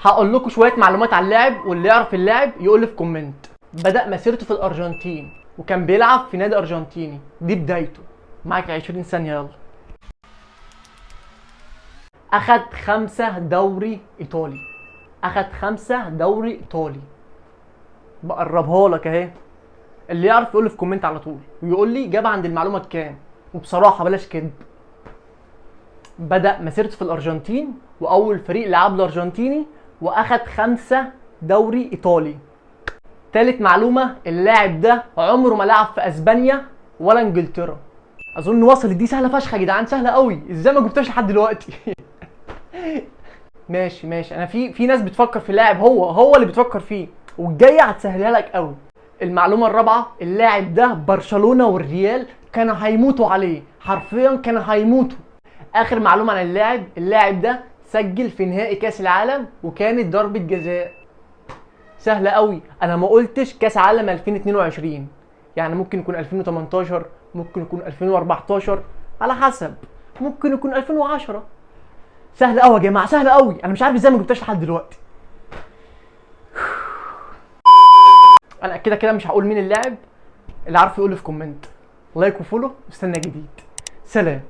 هقول لكم شويه معلومات عن اللاعب، واللي يعرف اللاعب يقول لي في كومنت. بدأ مسيرته في الارجنتين وكان بيلعب في نادي ارجنتيني، دي بدايته. معاك 20 ثانيه يلا. اخد 5 دوري ايطالي. اخد 5 دوري ايطالي. بقربها لك اهي. اللي يعرف يقول لي في كومنت على طول ويقول لي جاب عند المعلومه بكام. وبصراحه بلاش كذب. بدأ مسيرته في الارجنتين واول فريق لعب الارجنتيني، واخد 5 دوري ايطالي. تالت معلومه، اللاعب ده عمره ما لعب في اسبانيا ولا انجلترا. اظن وصلت دي سهله فشخ يا جدعان، سهله قوي، ازاي ما جبتهاش لحد دلوقتي؟ ماشي انا في ناس بتفكر في لاعب هو اللي بتفكر فيه، والجايه هتسهلها لك قوي. المعلومه الرابعه، اللاعب ده برشلونه والريال كانوا هيموتوا عليه، حرفيا كانوا هيموتوا. اخر معلومه عن اللاعب ده سجل في نهائي كاس العالم وكانت ضربه جزاء. سهله قوي، انا ما قلتش كاس عالم 2022، يعني ممكن يكون 2018، ممكن يكون 2014 على حسب، ممكن يكون 2010. سهل قوي يا جماعه، سهل قوي، انا مش عارف ازاي ما جبتهاش لحد دلوقتي. انا كده مش هقول مين اللاعب، اللي عارف يقول لي في كومنت. لايك وفولو، استنى جديد. سلام.